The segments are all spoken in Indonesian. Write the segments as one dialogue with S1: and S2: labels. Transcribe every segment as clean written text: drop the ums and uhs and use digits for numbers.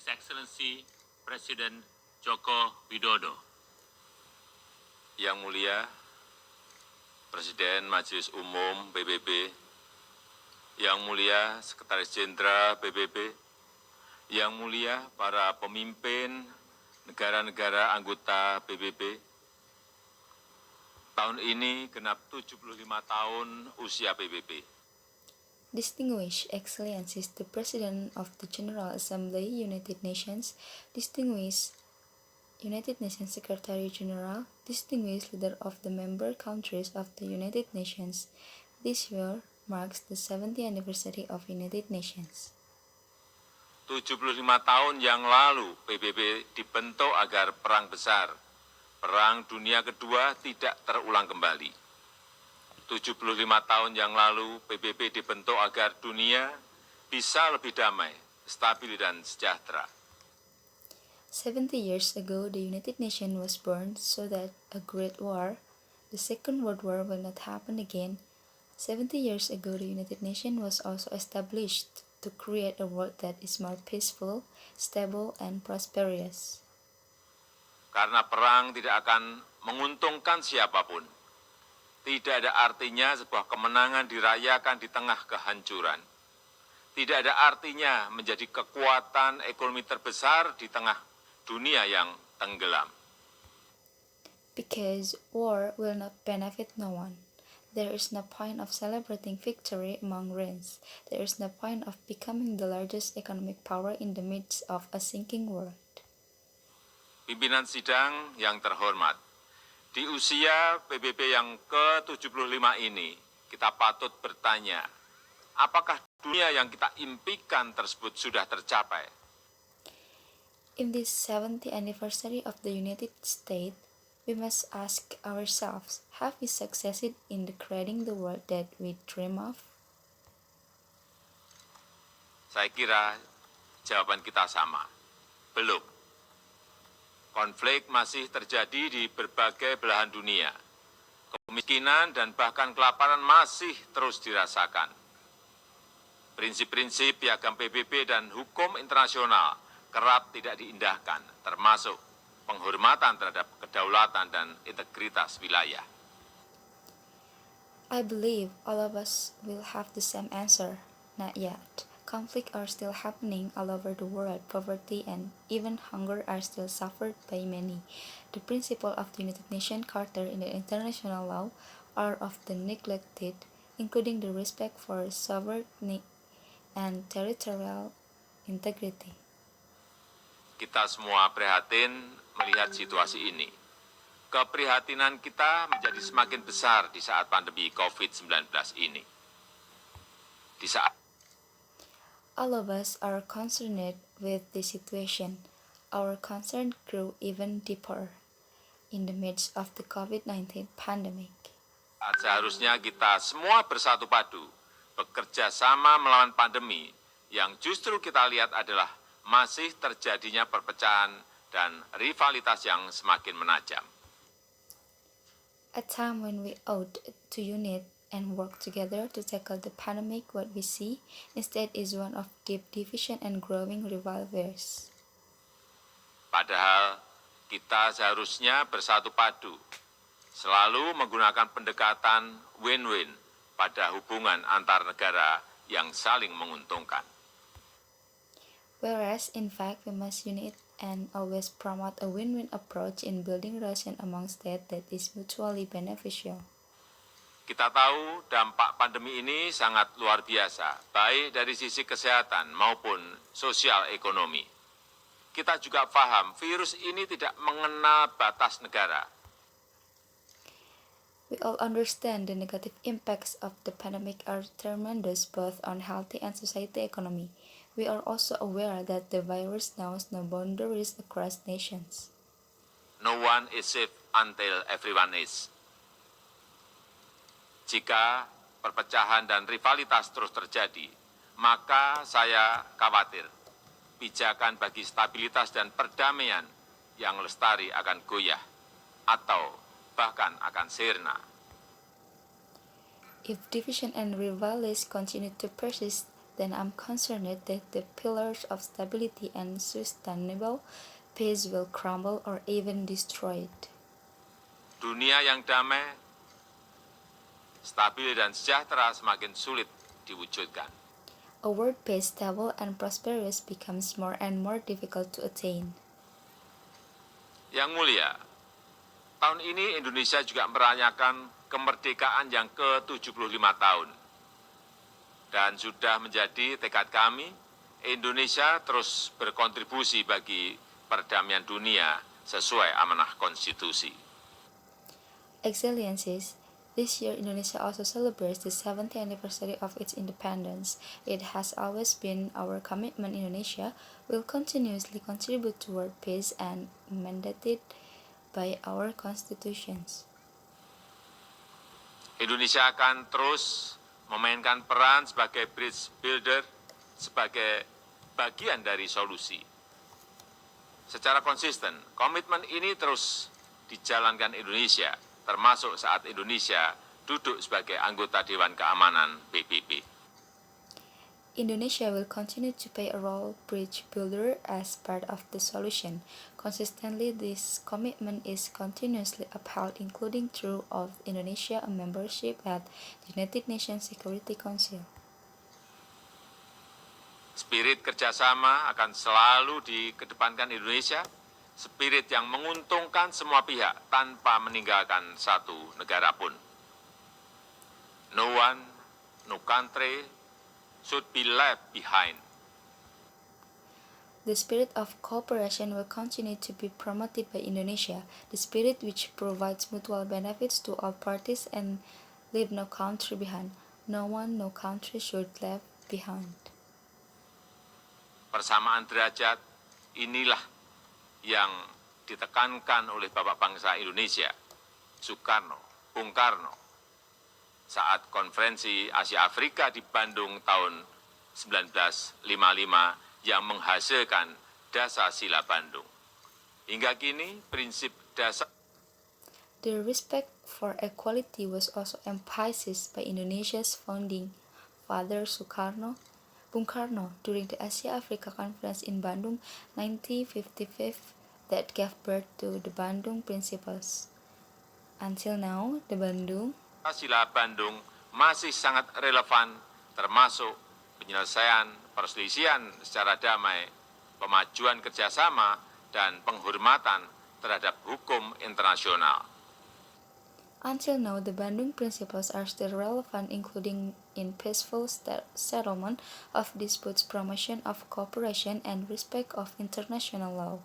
S1: His Excellency Presiden Joko Widodo.
S2: Yang Mulia Presiden Majelis Umum PBB, Yang Mulia Sekretaris Jenderal PBB, Yang Mulia para pemimpin negara-negara anggota PBB, tahun ini genap 75 tahun usia PBB.
S3: Distinguished Excellencies, the President of the General Assembly, United Nations, distinguished United Nations Secretary General, distinguished leader of the member countries of the United Nations, this year marks the 70th anniversary of United Nations.
S2: 75 tahun yang lalu PBB dibentuk agar perang besar, Perang Dunia Kedua tidak terulang kembali. 75 tahun yang lalu PBB dibentuk agar dunia bisa lebih damai, stabil dan sejahtera.
S3: 70 years ago, the United Nations was born so that a great war, the Second World War, will not happen again. 70 years ago, the United Nations was also established to create a world that is more peaceful, stable, and prosperous.
S2: Karena perang tidak akan menguntungkan siapapun. Tidak ada artinya sebuah kemenangan dirayakan di tengah kehancuran. Tidak ada artinya menjadi kekuatan ekonomi terbesar di tengah dunia yang tenggelam.
S3: Because war will not benefit no one. There is no point of celebrating victory among rains. There is no point of becoming the largest economic power in the midst of a sinking world.
S2: Pimpinan sidang yang terhormat, di usia PBB yang ke-75 ini, kita patut bertanya, apakah dunia yang kita impikan tersebut sudah tercapai?
S3: In this 70th anniversary of the United States, we must ask ourselves, have we succeeded in creating the world that we dream of?
S2: Saya kira jawaban kita sama, belum. Konflik masih terjadi di berbagai belahan dunia. Kemiskinan dan bahkan kelaparan masih terus dirasakan. Prinsip-prinsip piagam PBB dan hukum internasional kerap tidak diindahkan, termasuk penghormatan terhadap kedaulatan dan integritas wilayah.
S3: I believe all of us will have the same answer. Not yet. Conflicts are still happening all over the world. Poverty and even hunger are still suffered by many. The principles of the United Nations Charter in the international law are often neglected, including the respect for sovereignty and territorial integrity.
S2: Kita semua prihatin melihat situasi ini. Keprihatinan kita menjadi semakin besar di saat pandemi COVID-19 ini. Di saat
S3: All of us are concerned with the situation. Our concern grew even deeper in the midst of the COVID-19 pandemic.
S2: seharusnya kita semua bersatu padu, bekerja sama melawan pandemi, yang justru kita lihat adalah masih terjadinya perpecahan dan rivalitas yang semakin menajam.
S3: A time when we ought to unite and work together to tackle the pandemic, what we see instead is one of deep division and growing rivalries.
S2: Padahal kita seharusnya bersatu padu, selalu menggunakan pendekatan win-win pada hubungan antar negara yang saling menguntungkan.
S3: Whereas, in fact, we must unite and always promote a win-win approach in building relations among states that is mutually beneficial.
S2: Kita tahu dampak pandemi ini sangat luar biasa, baik dari sisi kesehatan maupun sosial ekonomi. Kita juga paham virus ini tidak mengenal batas negara.
S3: We all understand the negative impacts of the pandemic are tremendous both on health and society economy. We are also aware that the virus knows no boundaries across nations.
S2: No one is safe until everyone is. Jika perpecahan dan rivalitas terus terjadi, maka saya khawatir pijakan bagi stabilitas dan perdamaian yang lestari akan goyah atau bahkan akan sirna.
S3: If division and rivalries continue to persist, then I'm concerned that the pillars of stability and sustainable peace will crumble or even destroyed.
S2: Dunia yang damai, stabil dan sejahtera semakin sulit diwujudkan.
S3: A world peace stable and prosperous becomes more and more difficult to attain.
S2: Yang mulia, tahun ini Indonesia juga merayakan kemerdekaan yang ke-75 tahun. Dan sudah menjadi tekad kami, Indonesia terus berkontribusi bagi perdamaian dunia sesuai amanah konstitusi.
S3: Excellencies, this year Indonesia also celebrates the 70th anniversary of its independence. It has always been our commitment Indonesia will continuously contribute toward peace and mandated by our constitutions.
S2: Indonesia akan terus memainkan peran sebagai bridge builder, sebagai bagian dari solusi. Secara konsisten, komitmen ini terus dijalankan Indonesia, termasuk saat Indonesia duduk sebagai anggota Dewan Keamanan PBB.
S3: Indonesia will continue to play a role bridge builder as part of the solution. Consistently, this commitment is continuously upheld, including through of Indonesia a membership at the United Nations Security Council.
S2: Spirit kerjasama akan selalu dikedepankan Indonesia, spirit yang menguntungkan semua pihak tanpa meninggalkan satu negara pun. No one, no country should be left behind.
S3: The spirit of cooperation will continue to be promoted by Indonesia, the spirit which provides mutual benefits to all parties and leave no country behind. No one, no country should left behind.
S2: Persamaan derajat inilah yang ditekankan oleh Bapak Bangsa Indonesia, Soekarno, Bung Karno, saat konferensi Asia Afrika di Bandung tahun 1955 yang menghasilkan Dasar-Sila Bandung. Hingga kini prinsip dasar
S3: The respect for equality was also emphasized by Indonesia's founding father Bung Karno during the Asia Africa Conference in Bandung 1955 that gave birth to the Bandung Principles. Until now, the
S2: Sila Bandung masih sangat relevan, termasuk penyelesaian perselisihan secara damai, pemajuan kerjasama, dan penghormatan terhadap hukum internasional.
S3: Until now, the Bandung Principles are still relevant, including in peaceful settlement of disputes, promotion of cooperation, and respect of international law.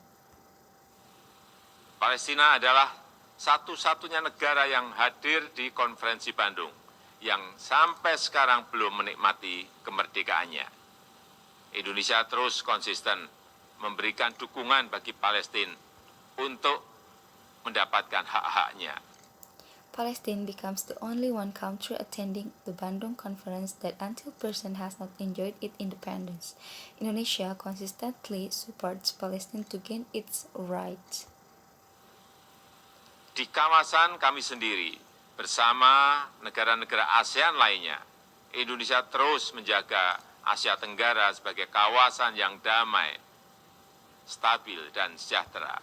S2: Palestina adalah satu-satunya negara yang hadir di konferensi Bandung yang sampai sekarang belum menikmati kemerdekaannya. Indonesia terus konsisten memberikan dukungan bagi Palestina untuk mendapatkan hak-haknya.
S3: Palestine becomes the only one country attending the Bandung Conference that until present has not enjoyed its independence. Indonesia consistently supports Palestine to gain its rights.
S2: Di kawasan kami sendiri, bersama negara-negara ASEAN lainnya, Indonesia terus menjaga Asia Tenggara sebagai kawasan yang damai, stabil, dan sejahtera.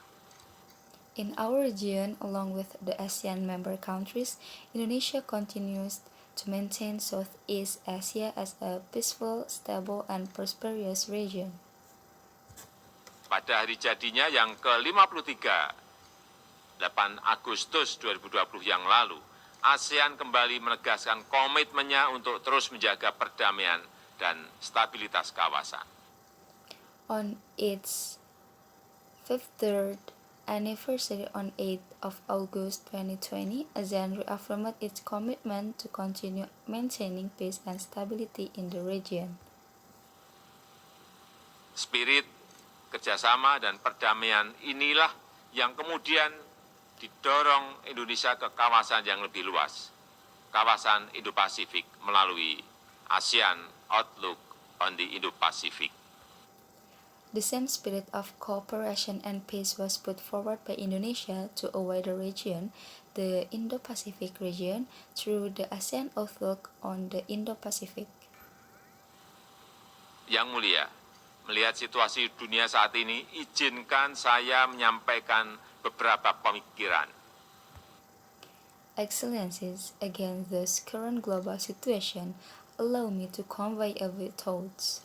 S3: In our region, along with the ASEAN member countries, Indonesia continues to maintain Southeast Asia as a peaceful, stable, and prosperous region.
S2: Pada hari jadinya yang ke-53, 8 Agustus 2020 yang lalu, ASEAN kembali menegaskan komitmennya untuk terus menjaga perdamaian dan stabilitas kawasan.
S3: On its 53rd anniversary on 8th of August 2020, ASEAN reaffirmed its commitment to continue maintaining peace and stability in the region.
S2: Spirit kerjasama dan perdamaian inilah yang kemudian didorong Indonesia ke kawasan yang lebih luas, kawasan Indo-Pasifik melalui ASEAN Outlook on the Indo-Pacific.
S3: The same spirit of cooperation and peace was put forward by Indonesia to a wider region, the Indo-Pacific region, through the ASEAN Outlook on the Indo-Pacific.
S2: Yang mulia, melihat situasi dunia saat ini, izinkan saya menyampaikan beberapa pemikiran.
S3: Excellencies, against this current global situation, allow me to convey a few thoughts.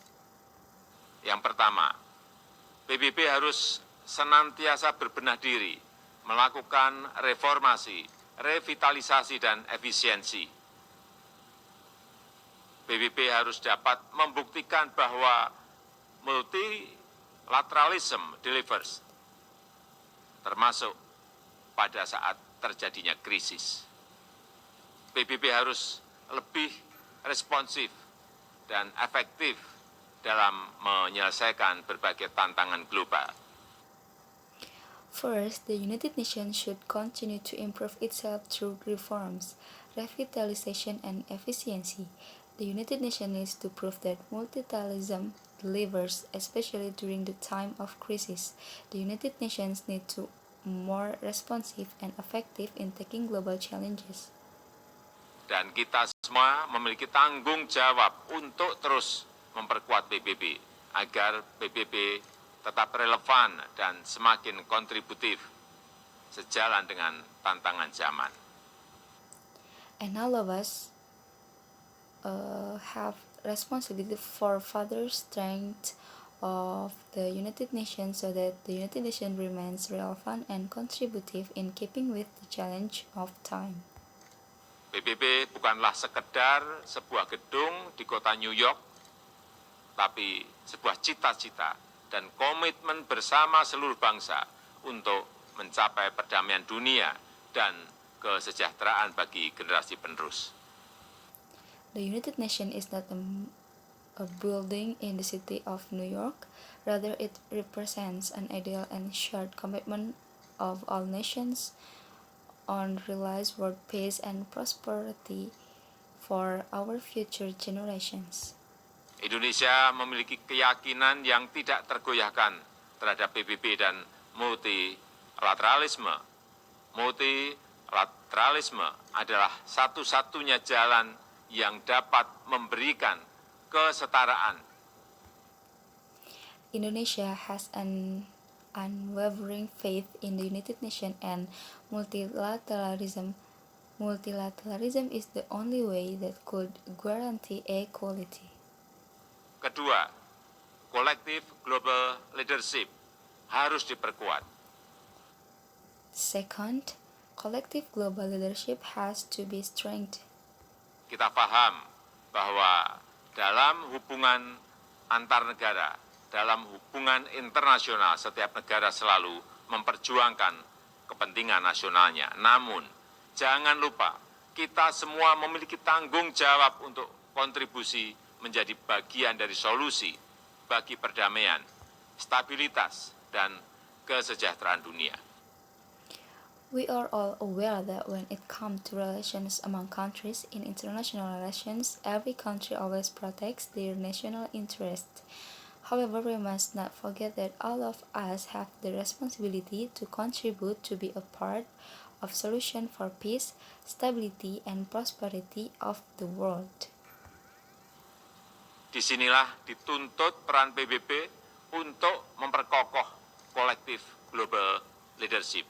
S2: Yang pertama, PBB harus senantiasa berbenah diri, melakukan reformasi, revitalisasi, dan efisiensi. PBB harus dapat membuktikan bahwa multilateralism delivers, termasuk pada saat terjadinya krisis. PBB harus lebih responsif dan efektif dalam menyelesaikan berbagai tantangan global.
S3: First, the United Nations should continue to improve itself through reforms, revitalization, and efficiency. The United Nations needs to prove that multilateralism delivers, especially during the time of crisis. The United Nations need to be more responsive and effective in taking global challenges.
S2: Dan kita semua memiliki tanggung jawab untuk terus memperkuat PBB agar PBB tetap relevan dan semakin kontributif sejalan dengan tantangan zaman.
S3: And all of us have responsibility for further strength of the United Nations so that the United Nations remains relevant and contributive in keeping with the challenge of time.
S2: PBB bukanlah sekedar sebuah gedung di kota New York, tapi sebuah cita-cita dan komitmen bersama seluruh bangsa untuk mencapai perdamaian dunia dan kesejahteraan bagi generasi penerus.
S3: The United Nations is not a building in the city of New York, rather it represents an ideal and shared commitment of all nations on realized world peace and prosperity for our future generations.
S2: Indonesia memiliki keyakinan yang tidak tergoyahkan terhadap PBB dan multilateralisme. Multilateralisme adalah satu-satunya jalan yang dapat memberikan kesetaraan.
S3: Indonesia has an unwavering faith in the United Nations and multilateralism. Multilateralism is the only way that could guarantee equality.
S2: Kedua, collective global leadership harus diperkuat.
S3: Second, collective global leadership has to be strengthened.
S2: Kita paham bahwa dalam hubungan antar negara, dalam hubungan internasional, setiap negara selalu memperjuangkan kepentingan nasionalnya. Namun, jangan lupa, kita semua memiliki tanggung jawab untuk kontribusi menjadi bagian dari solusi bagi perdamaian, stabilitas, dan kesejahteraan dunia.
S3: We are all aware that when it comes to relations among countries in international relations, every country always protects their national interests. However, we must not forget that all of us have the responsibility to contribute to be a part of solution for peace, stability, and prosperity of the world.
S2: Disinilah dituntut peran PBB untuk memperkokoh kolektif global leadership.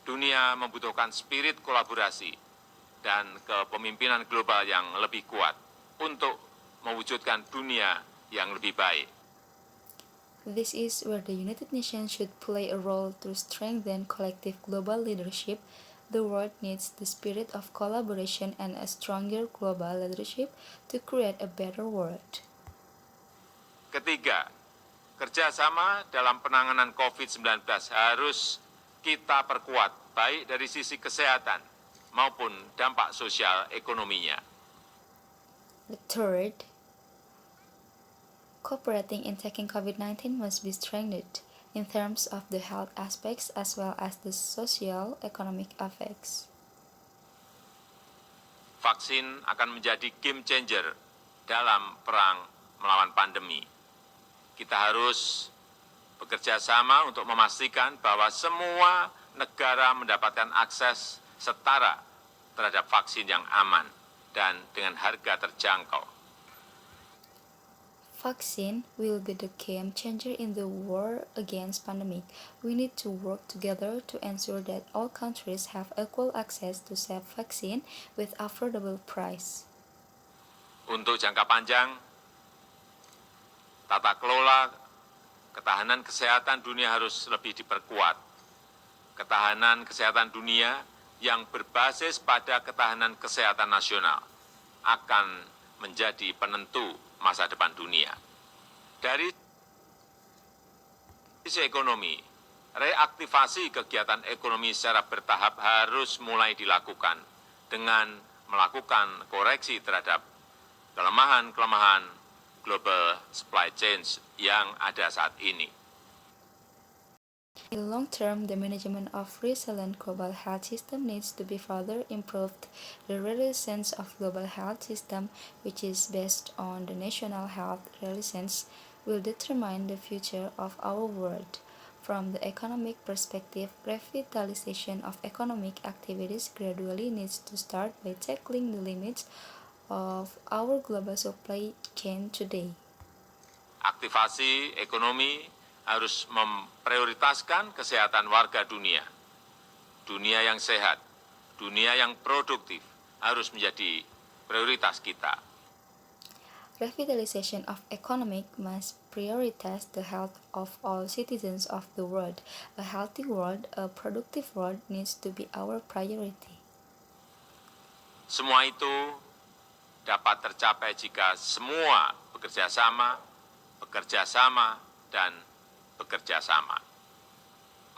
S2: Dunia membutuhkan spirit kolaborasi dan kepemimpinan global yang lebih kuat untuk mewujudkan dunia yang lebih baik.
S3: This is where the United Nations should play a role to strengthen collective global leadership. The world needs the spirit of collaboration and a stronger global leadership to create a better world.
S2: Ketiga, kerjasama dalam penanganan COVID-19 harus kita perkuat, baik dari sisi kesehatan maupun dampak sosial ekonominya.
S3: The third, cooperating in tackling COVID-19 must be strengthened in terms of the health aspects as well as the socio-economic effects.
S2: Vaksin akan menjadi game changer dalam perang melawan pandemi. Kita harus bekerja sama untuk memastikan bahwa semua negara mendapatkan akses setara terhadap vaksin yang aman dan dengan harga terjangkau.
S3: Vaccine will be the game changer in the war against pandemic. We need to work together to ensure that all countries have equal access to safe vaccine with affordable price.
S2: Untuk jangka panjang, tata kelola ketahanan kesehatan dunia harus lebih diperkuat. Ketahanan kesehatan dunia yang berbasis pada ketahanan kesehatan nasional akan menjadi penentu masa depan dunia. Dari sisi ekonomi, reaktivasi kegiatan ekonomi secara bertahap harus mulai dilakukan dengan melakukan koreksi terhadap kelemahan-kelemahan global supply chains yang ada saat ini.
S3: In the long term, the management of resilient global health system needs to be further improved. The resilience of global health system, which is based on the national health resilience, will determine the future of our world. From the economic perspective, revitalization of economic activities gradually needs to start by tackling the limits of our global supply chain today.
S2: Aktivasi ekonomi harus memprioritaskan kesehatan warga dunia. Dunia yang sehat, dunia yang produktif harus menjadi prioritas kita.
S3: Revitalization of economic must prioritize the health of all citizens of the world. A healthy world, a productive world needs to be our priority.
S2: Semua itu dapat tercapai jika semua bekerja sama, dan bekerja sama.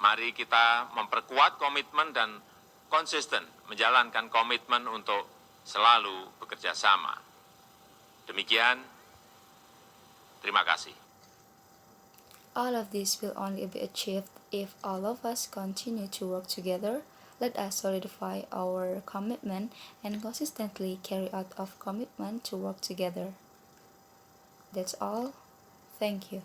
S2: Mari kita memperkuat komitmen dan konsisten menjalankan komitmen untuk selalu bekerja sama. Demikian, terima kasih.
S3: All of this will only be achieved if all of us continue to work together. Let us solidify our commitment and consistently carry out our commitment to work together. That's all. Thank you.